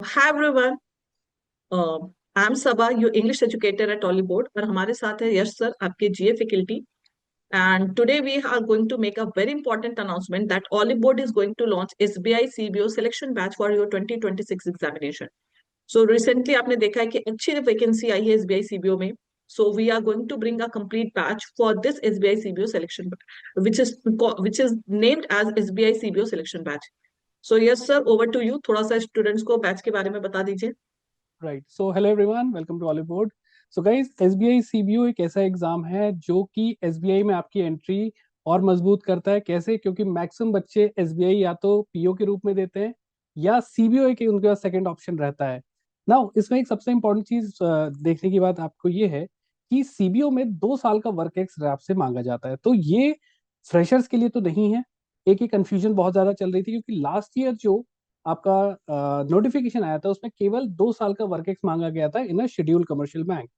Hi everyone. I am Saba, your English educator at Oliveboard. और हमारे साथ है यश सर, आपके GA faculty. And today we are going to make a very important announcement that Oliveboard is going to launch SBI CBO selection batch for your 2026 examination. So recently आपने देखा है कि अच्छी वैकेंसी आई है एसबीआई सीबीओ में। So we are going to bring a complete batch for this SBI CBO selection, which is named as SBI CBO selection batch. So yes sir, over to you. थोड़ा सा students को batch के बारे में बता दीजिए। Right, so hello everyone, welcome to Hollywood. So guys, SBI CBO एक ऐसा एग्जाम है जो कि एसबीआई में आपकी एंट्री और मजबूत करता है। कैसे? क्योंकि मैक्सिमम बच्चे एसबीआई या तो पीओ के रूप में देते हैं या सीबीओ के उनके पास सेकंड ऑप्शन रहता है। नाउ इसमें एक सबसे इंपॉर्टेंट चीज देखने की बात आपको ये है कि सीबीओ में 2 साल का वर्क एक्सपीरियंस आपसे मांगा जाता है। तो ये फ्रेशर्स के लिए तो नहीं है। एक ही कंफ्यूजन बहुत ज्यादा चल रही थी क्योंकि लास्ट ईयर जो आपका नोटिफिकेशन आया था उसमें केवल 2 साल का वर्क एक्स मांगा गया था in a schedule commercial bank.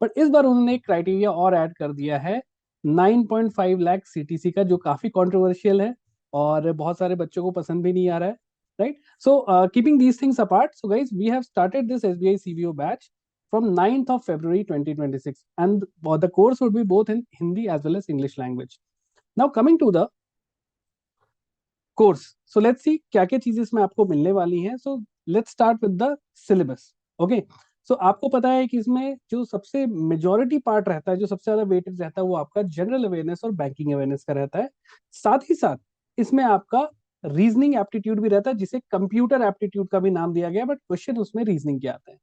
But इस बार उन्होंने एक क्राइटेरिया और ऐड कर दिया है 9.5 लाख सीटीसी का, जो काफी कंट्रोवर्शियल है और बहुत सारे बच्चों को पसंद भी नहीं आ रहा है। Right, so keeping these things apart, so guys we have started this SBI CBO batch from 9th of February 2026, and the course would be both in Hindi as well as English language. Now coming to the course, so let's see क्या क्या चीजें इसमें आपको मिलने वाली हैं। So let's start with the syllabus. Okay, so आपको पता है कि इसमें जो सबसे मेजॉरिटी पार्ट रहता है, जो सबसे ज्यादा वेटेज रहता है, वो आपका जनरल अवेयरनेस और बैंकिंग अवेयरनेस का रहता है। साथ ही साथ इसमें आपका रीजनिंग एप्टीट्यूड भी रहता है, जिसे कंप्यूटर एप्टीट्यूड का भी नाम दिया गया, बट क्वेश्चन उसमें रीजनिंग के आते हैं।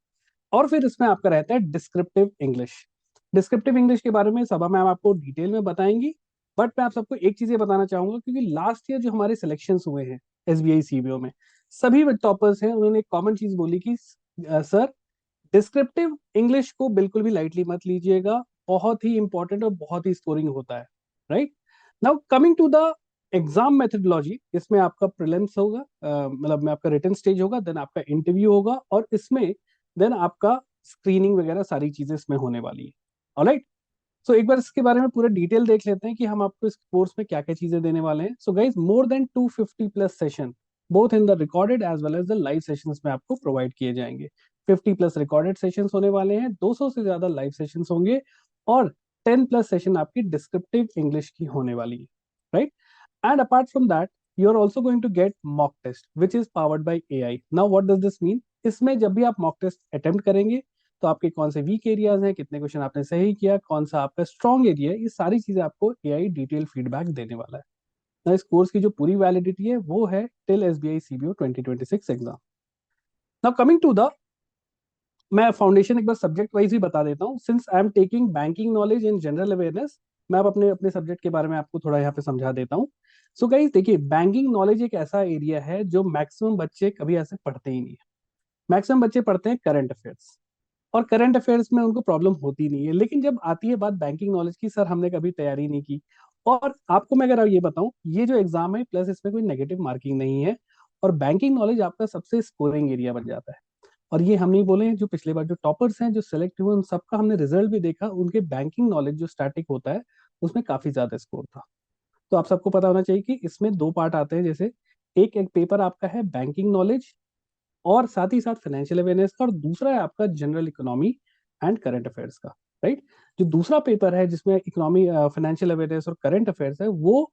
और फिर इसमें आपका रहता है डिस्क्रिप्टिव इंग्लिश। डिस्क्रिप्टिव इंग्लिश के बारे में सभा मैम आपको डिटेल में बताएंगी। बट मैं आप सबको एक चीज ये बताना चाहूंगा, क्योंकि लास्ट ईयर जो हमारे सिलेक्शंस हुए हैं एसबीआई सीबीओ में, सभी टॉपर्स हैं, उन्होंने एक कॉमन चीज बोली कि सर, डिस्क्रिप्टिव इंग्लिश को बिल्कुल भी लाइटली मत लीजिएगा, बहुत ही इंपॉर्टेंट और बहुत ही स्कोरिंग होता है। Right, now coming to the exam methodology, इसमें आपका प्रीलिम्स होगा, मतलब में आपका रिटन स्टेज होगा, देन आपका इंटरव्यू होगा, और इसमें देन आपका स्क्रीनिंग वगैरह सारी चीजें इसमें होने वाली है। ऑलराइट, सो एक बार इसके बारे में पूरा डिटेल देख लेते हैं कि हम आपको इस कोर्स में क्या क्या चीजें देने वाले हैं। So guys, more than 250 plus session both in the recorded as well as the live sessions में आपको प्रोवाइड किए जाएंगे। 50 प्लस रिकॉर्डेड सेशंस होने वाले हैं, 200 से ज्यादा लाइव सेशंस होंगे, और 10 प्लस सेशन आपकी डिस्क्रिप्टिव इंग्लिश की होने वाली है। Right, and apart from that, you are also going to get mock test which is powered by AI. Now what does this mean? इसमें जब भी आप मॉक टेस्ट अटेम्प्ट करेंगे तो आपके कौन से वीक एरियाज हैं, कितने क्वेश्चन आपने सही किया, कौन सा आपका स्ट्रॉन्ग एरिया है, ये सारी चीजें आपको एआई डिटेल फीडबैक देने वाला है। ना इस कोर्स की जो पूरी वैलिडिटी है वो है till SBI CBO 2026 exam. Now coming to the, मैं फाउंडेशन एक बार सब्जेक्ट वाइज ही बता देता हूँ, since I am taking banking knowledge in general awareness. मैं अब अपने अपने सब्जेक्ट के बारे में आपको थोड़ा यहाँ पे समझा देता हूँ। सो गाइस देखिए, बैंकिंग नॉलेज एक ऐसा एरिया है जो मैक्सिमम बच्चे कभी ऐसे पढ़ते ही नहीं है। मैक्सिमम बच्चे पढ़ते हैं करंट अफेयर्स, और करंट अफेयर्स में उनको प्रॉब्लम होती नहीं है। लेकिन जब आती है बात बैंकिंग नॉलेज की, सर हमने कभी तैयारी नहीं की। और आपको मैं अगर ये बताऊं, ये जो एग्जाम है प्लस इसमें कोई नेगेटिव मार्किंग नहीं है, और बैंकिंग नॉलेज आपका सबसे स्कोरिंग एरिया बन जाता है। और ये हम नहीं बोले, जो पिछले बार जो टॉपर्स हैं जो सेलेक्ट हुए, उन सबका हमने रिजल्ट भी देखा, उनके बैंकिंग नॉलेज जो स्टैटिक होता है उसमें काफी ज्यादा स्कोर था। तो आप सबको पता होना चाहिए कि इसमें दो पार्ट आते हैं, जैसे एक एक पेपर आपका है बैंकिंग नॉलेज और साथ ही साथ फाइनेंशियल अवेयरनेस का, और दूसरा है आपका general economy and current affairs का। राइट, जो दूसरा पेपर है जिसमें इकोनॉमी, फाइनेंशियल अवेयरनेस और करंट अफेयर्स है, वो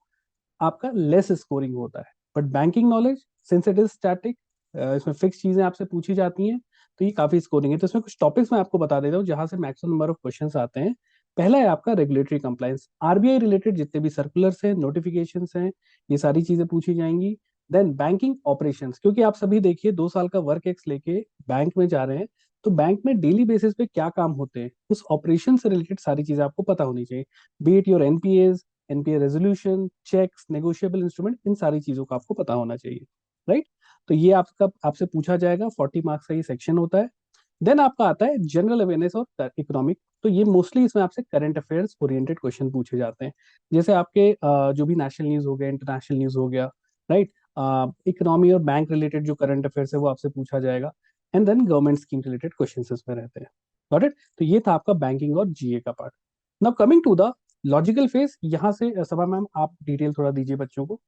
आपका लेस स्कोरिंग होता है। But banking knowledge, since it is static, इसमें फिक्स चीजें आपसे पूछी जाती हैं, तो ये काफी स्कोरिंग है। तो इसमें कुछ टॉपिक्स मैं आपको बता देता हूँ जहां से मैक्सिमम नंबर ऑफ क्वेश्चंस आते हैं। पहला है आपका रेगुलेटरी कंप्लायंस, आरबीआई रिलेटेड जितने भी सर्कुलर्स हैं, नोटिफिकेशंस हैं, ये सारी चीजें पूछी जाएंगी। देन बैंकिंग ऑपरेशंस, क्योंकि आप सभी देखिए 2 साल का वर्क एक्स लेके बैंक में जा रहे हैं, तो बैंक में डेली बेसिस पे क्या काम होते हैं, उस ऑपरेशन से रिलेटेड सारी चीजें आपको पता होनी चाहिए। Be it your NPS, NPA resolution, cheques, negotiable instrument, इन सारी चीजों का आपको पता होना चाहिए। राइट, तो ये आपका आपसे पूछा जाएगा, 40 मार्क्स का ये सेक्शन होता है। देन आपका आता है जनरल अवेयरनेस और इकोनॉमिक, तो ये मोस्टली इसमें आपसे करंट अफेयर्स ओरिएंटेड क्वेश्चन पूछे जाते हैं। जैसे आपके जो भी नेशनल न्यूज हो गया, इंटरनेशनल न्यूज हो गया, राइट, इकोनॉमी और बैंक रिलेटेड जो करंट अफेयर्स है वो आपसे पूछा जाएगा। And then government scheme related question इसमें रहते हैं। गॉट इट, तो ये था आपका बैंकिंग और जीए का part. Now coming to the logical phase, यहाँ से सभा मैम आप डिटेल थोड़ा दीजिए बच्चों को।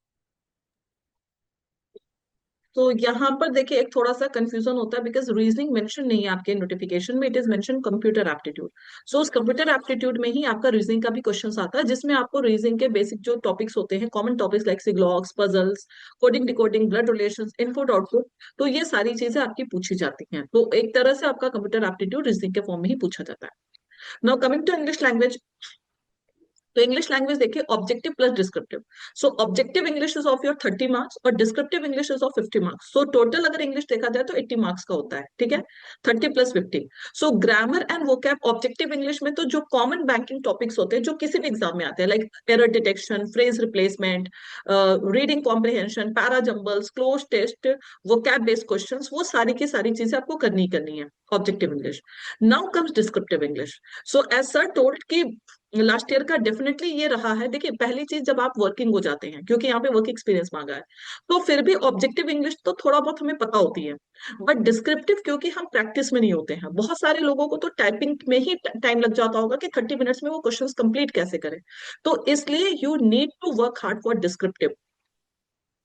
तो यहाँ पर देखिए एक थोड़ा सा कंफ्यूजन होता है, बिकॉज रीजनिंग मेंशन नहीं है आपके नोटिफिकेशन में, it is mention computer aptitude. So उस कंप्यूटर एप्टीट्यूड में ही आपका रीजनिंग का भी क्वेश्चन आता है, जिसमें आपको रीजनिंग के बेसिक जो टॉपिक्स होते हैं, कॉमन टॉपिक्स लाइक सिग्लॉग्स, puzzles, coding decoding, blood relations, input output, तो ये सारी चीजें आपकी पूछी जाती हैं। तो एक तरह से आपका कंप्यूटर एप्टीट्यूड रीजनिंग के फॉर्म में ही पूछा जाता है। Now coming to English language, तो इंग्लिश लैंग्वेज देखिए objective plus descriptive. So objective English is of your 30 marks और descriptive English is of 50 marks. So total अगर इंग्लिश देखा जाए तो 80 मार्क्स का होता है, ठीक है, 30 + 50। So grammar and vocab objective English में तो जो कॉमन बैंकिंग टॉपिक्स होते हैं जो किसी भी एग्जाम में आते हैं, like error detection, phrase replacement, reading comprehension, para jumbles, cloze test, vocab based questions, वो सारी की सारी चीजें आपको करनी है objective English. Now comes descriptive English. So as sir told कि लास्ट ईयर का डेफिनेटली ये रहा है, देखिए पहली चीज जब आप वर्किंग हो जाते हैं, क्योंकि यहाँ पे वर्क एक्सपीरियंस मांगा है, तो फिर भी ऑब्जेक्टिव इंग्लिश तो थोड़ा बहुत हमें पता होती है, बट डिस्क्रिप्टिव क्योंकि हम प्रैक्टिस में नहीं होते हैं, बहुत सारे लोगों को तो टाइपिंग में ही टाइम लग जाता होगा कि 30 मिनट्स में वो क्वेश्चंस कंप्लीट कैसे करें। तो इसलिए you need to work hard for descriptive.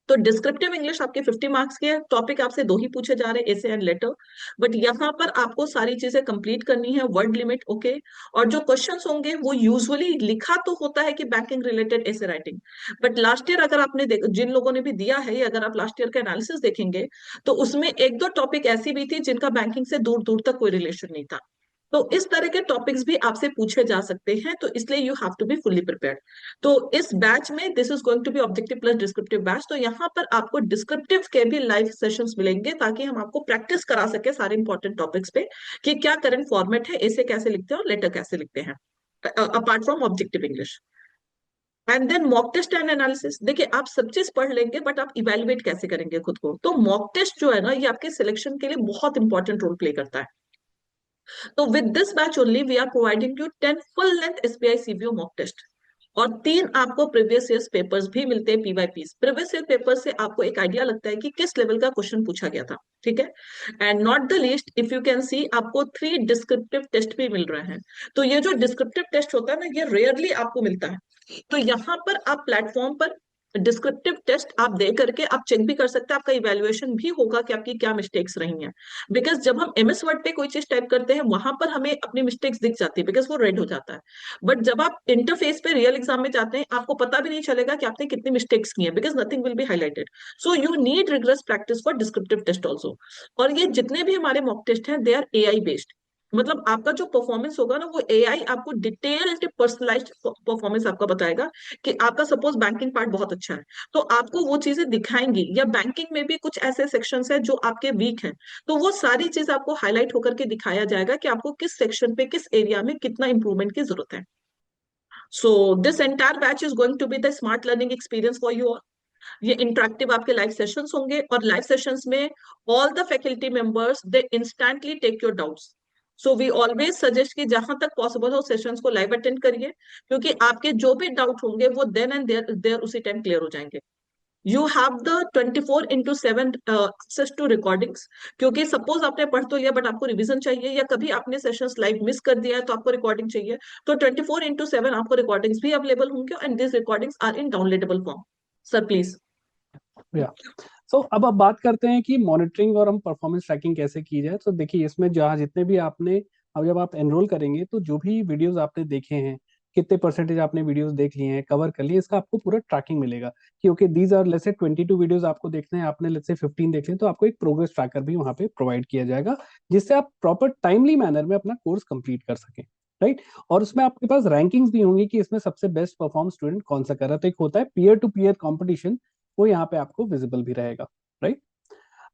तो डिस्क्रिप्टिव इंग्लिश आपके 50 मार्क्स के टॉपिक आपसे दो ही पूछे जा रहे हैं, एसे एंड लेटर, बट यहाँ पर आपको सारी चीजें कंप्लीट करनी है, वर्ड लिमिट ओके। और जो क्वेश्चंस होंगे वो यूजुअली लिखा तो होता है कि banking related essay writing, but last year अगर आपने जिन लोगों ने भी दिया है, अगर आप लास्ट ईयर का एनालिसिस देखेंगे तो उसमें एक दो टॉपिक ऐसी भी थी जिनका बैंकिंग से दूर दूर तक कोई रिलेशन नहीं था। तो इस तरह के टॉपिक्स भी आपसे पूछे जा सकते हैं, तो इसलिए you have to be fully prepared. तो इस बैच में this is going to be objective plus descriptive batch, तो यहाँ पर आपको डिस्क्रिप्टिव के भी लाइव सेशंस मिलेंगे ताकि हम आपको प्रैक्टिस करा सके सारे इंपॉर्टेंट टॉपिक्स पे कि क्या करंट फॉर्मेट है, ऐसे कैसे लिखते हैं और लेटर कैसे लिखते हैं, apart from objective English. And then mock test and analysis, देखिए आप सब चीज पढ़ लेंगे बट आप इवेलुएट कैसे करेंगे खुद को, तो मॉक टेस्ट जो है ना ये आपके सिलेक्शन के लिए बहुत इंपॉर्टेंट रोल प्ले करता है। तो with this batch only we are providing you 10 full length SBI CBO mock test, और 3 आपको प्रीवियस ईयर पेपर्स भी मिलते हैं, पीवाईपीस। प्रीवियस ईयर पेपर से आपको एक आइडिया लगता है कि किस लेवल का क्वेश्चन पूछा गया था, ठीक है। And not the least if you can सी आपको 3 डिस्क्रिप्टिव टेस्ट भी मिल रहे हैं। तो ये जो डिस्क्रिप्टिव टेस्ट होता है ना ये रेयरली आपको मिलता है, तो यहाँ पर आप प्लेटफॉर्म पर डिस्क्रिप्टिव टेस्ट आप दे करके आप चेक भी कर सकते हैं, आपका इवेल्युएशन भी होगा कि आपकी क्या मिस्टेक्स रही हैं। बिकॉज जब हम एमएस वर्ड पे कोई चीज टाइप करते हैं वहां पर हमें अपनी मिस्टेक्स दिख जाती है बिकॉज वो रेड हो जाता है, बट जब आप इंटरफेस पे रियल एग्जाम में जाते हैं आपको पता भी नहीं चलेगा कि आपने कितनी मिस्टेक्स की हैं, because nothing will be highlighted. So you need rigorous practice for descriptive test also. और ये जितने भी हमारे मॉक टेस्ट हैं दे आर एआई बेस्ड, मतलब आपका जो परफॉर्मेंस होगा ना वो एआई आपको डिटेल्ड पर्सनलाइज्ड परफॉर्मेंस आपका बताएगा कि आपका सपोज बैंकिंग पार्ट बहुत अच्छा है तो आपको वो चीजें दिखाएंगी, या बैंकिंग में भी कुछ ऐसे सेक्शंस है जो आपके वीक हैं तो वो सारी चीज आपको हाईलाइट होकर के दिखाया जाएगा कि आपको किस सेक्शन पे किस एरिया में कितना इंप्रूवमेंट की जरूरत है। So this entire batch is going to be the smart learning experience for you all. ये इंटरेक्टिव आपके लाइव सेशंस होंगे, और लाइव सेशंस में all the faculty members they instantly take your doubts. So we always suggest कि जहां तक possible हो sessions को लाइव अटेंड करिए, क्योंकि आपके जो भी डाउट होंगे वो देन एंड देयर देयर उसी टाइम क्लियर हो जाएंगे। You have the 24/7 access to recordings, क्योंकि सपोज आपने पढ़ तो लिया बट आपको रिवीजन चाहिए, या कभी आपने सेशंस लाइव मिस कर दिया है तो आपको रिकॉर्डिंग चाहिए, तो 24/7 आपको रिकॉर्डिंग्स भी अवेलेबल होंगे, and this recordings are in downloadable form. Sir please. या सो अब बात करते हैं कि मॉनिटरिंग और हम परफॉर्मेंस ट्रैकिंग कैसे की जाए। तो देखिए इसमें जहाँ जितने भी आपने, अब जब आप एनरोल करेंगे तो जो भी वीडियोस आपने देखे हैं, कितने परसेंटेज आपने वीडियोस देख लिए हैं, कवर कर लिए, इसका आपको पूरा ट्रैकिंग मिलेगा कि okay these are let's say 22 videos आपको देखने हैं, आपने लेट्स से 15 देख लिए, तो आपको एक प्रोग्रेस ट्रैकर भी वहाँ पे प्रोवाइड किया जाएगा जिससे आप प्रॉपर टाइमली मैनर में अपना कोर्स कंप्लीट कर सकें, राइट। और उसमें आपके पास रैंकिंग्स भी होंगी कि इसमें सबसे बेस्ट परफॉर्म स्टूडेंट कौन सा कर रहा है, तो एक होता है पीयर टू पीयर कॉम्पिटिशन, वो यहाँ पे आपको विजिबल भी रहेगा, राइट।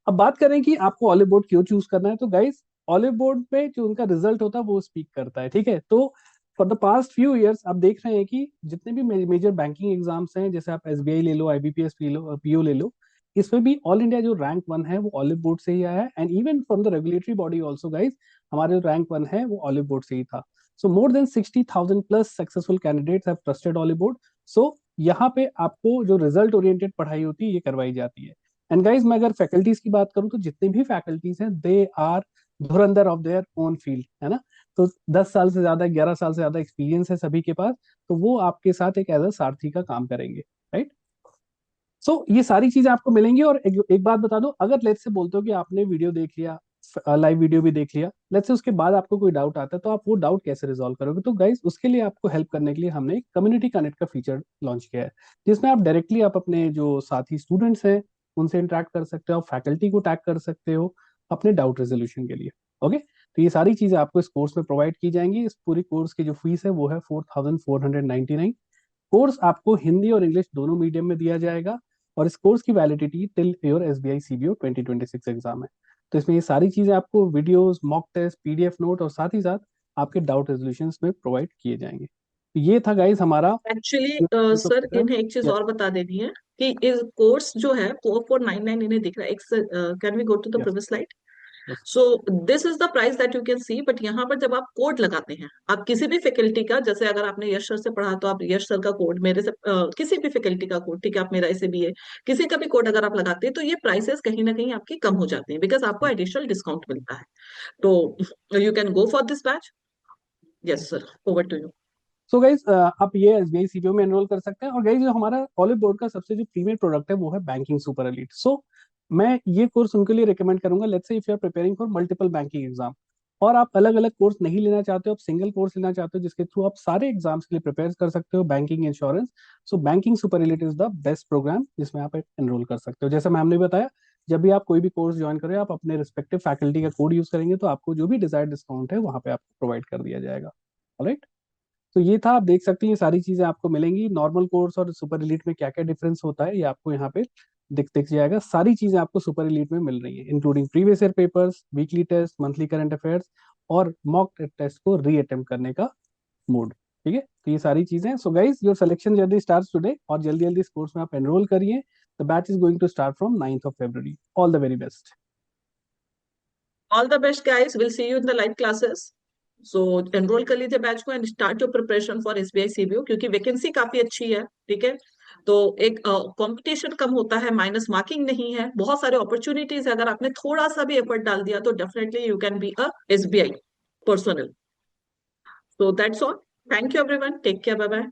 अब बात करें कि आपको ऑलिव बोर्ड क्यों चूज करना है, तो गाइस ऑलिव बोर्ड पे जो उनका रिजल्ट होता है वो स्पीक करता है, ठीक है। तो for the past few years आप देख रहे हैं कि जितने भी मेजर बैंकिंग एग्जाम्स हैं, जैसे आप एसबीआई ले लो, आईबीपीएस पीओ ले लो, इसमें भी ऑल इंडिया जो रैंक 1 है वो ऑलिव बोर्ड से ही आया है, and even from the regulatory body also guys हमारे जो रैंक 1 है वो ऑलिव बोर्ड से ही था। So more than 60,000 plus successful candidates have trusted Oliveboard. So यहाँ पे आपको जो रिजल्ट ओरिएंटेड पढ़ाई होती है ये करवाई जाती है। एंड गाइज मैं अगर फैकल्टीज की बात करूं तो जितने भी फैकल्टीज हैं they are Dhurandhar of their own field, है ना। तो 10 साल से ज्यादा, 11 साल से ज्यादा एक्सपीरियंस है सभी के पास, तो वो आपके साथ एक एज अ सारथी का काम करेंगे, राइट। सो ये सारी चीजें आपको मिलेंगी। और एक बात बता दो, अगर लेट्स से बोलते हो कि आपने वीडियो देख लिया, लाइव वीडियो भी देख लिया, लेट्स से उसके बाद आपको कोई डाउट आता है, तो आप वो डाउट कैसे रिजॉल्व करोगे? तो गाइज उसके लिए आपको हेल्प करने के लिए हमने कम्युनिटी कनेक्ट का फीचर लॉन्च किया है, जिसमें आप डायरेक्टली आप अपने जो साथी स्टूडेंट्स हैं उनसे इंटरेक्ट कर सकते हो, फैकल्टी को टैग कर सकते हो अपने डाउट रेजोल्यूशन के लिए। ओके, तो ये सारी चीजें आपको इस कोर्स में प्रोवाइड की जाएंगी। इस पूरी कोर्स की जो फीस है वो है 4499। कोर्स आपको हिंदी और इंग्लिश दोनों मीडियम में दिया जाएगा, और इस कोर्स की validity till your SBI CBO 2026 exam है। तो इसमें ये सारी चीजें आपको videos, mock test, PDF note और साथ ही साथ आपके डाउट रेजोल्यूशन में प्रोवाइड किए जाएंगे। तो ये था गाइस हमारा एक्चुअली सर प्रोग्राम। इन्हें एक चीज यस, और बता देनी है कि इस कोर्स जो है 4499 इन्हें दिख रहा है। एक can we go to the yes, previous slide? Yes, so this is the price that you can see, but यहाँ पर जब आप कोड लगाते हैं, आप किसी भी फैकल्टी का, जैसे अगर आपने यश सर से पढ़ा तो आप यश सर का कोड, मेरे से किसी भी फैकल्टी का कोड, ठीक है, आप मेरा ऐसे भी है, किसी का भी कोड अगर आप लगाते हैं तो ये प्राइसेस कहीं ना कहीं आपकी कम हो जाती हैं, बिकॉज आपको एडिशनल डिस्काउंट मिलता है। तो you can go for this batch. Yes sir, over to you. So guys आप ये SBI CBO में एनरोल कर सकते हैं। और गाइज जो हमारा ऑलिव बोर्ड का सबसे जो प्रीमियर प्रोडक्ट है वो है बैंकिंग सुपर एलीट। सो मैं ये कोर्स उनके लिए रिकमेंड करूंगा, let's say if you are preparing for multiple banking exam, और आप अलग अलग कोर्स नहीं लेना चाहते हो, आप सिंगल कोर्स लेना चाहते हो जिसके थ्रू आप सारे एग्जाम्स के लिए प्रिपेयर कर सकते हो, banking, insurance. So banking super elite is the best program जिसमें आप एनरोल कर सकते हो। जैसे मैम ने बताया, जब भी आप कोई भी कोर्स ज्वाइन करें, आप अपने रिस्पेक्टिव फैकल्टी का कोड यूज करेंगे तो आपको जो भी डिजायर्ड डिस्काउंट है वहां पे आपको प्रोवाइड कर दिया जाएगा। ऑलराइट, तो ये था, आप देख सकते हैं ये सारी चीजें आपको मिलेंगी। नॉर्मल कोर्स और सुपर एलीट में क्या क्या डिफरेंस होता है ये आपको यहाँ पे दिख दिख जाएगा। सारी चीजें आपको सुपर एलीट में मिल रही है, including previous year papers, weekly test, monthly current affairs और मॉक टेस्ट को री अटेम्प्ट करने का मोड। ठीक है, तो ये सारी चीजें। So guys your selection journey starts today, और जल्दी जल्दी इस कोर्स में आप एनरोल करिए। The batch is going to start from 9th of February। All the very best. All the best guys, will see you in the live classes. So enroll कर लीजिए batch को and start your preparation for SBI CBO, क्योंकि vacancy काफी अच्छी है। ठीक है, तो एक कंपटीशन कम होता है, माइनस मार्किंग नहीं है, बहुत सारे अपॉर्चुनिटीज है। अगर आपने थोड़ा सा भी एफर्ट डाल दिया तो definitely you can be a SBI personal. So that's all. Thank you everyone, take care, bye bye.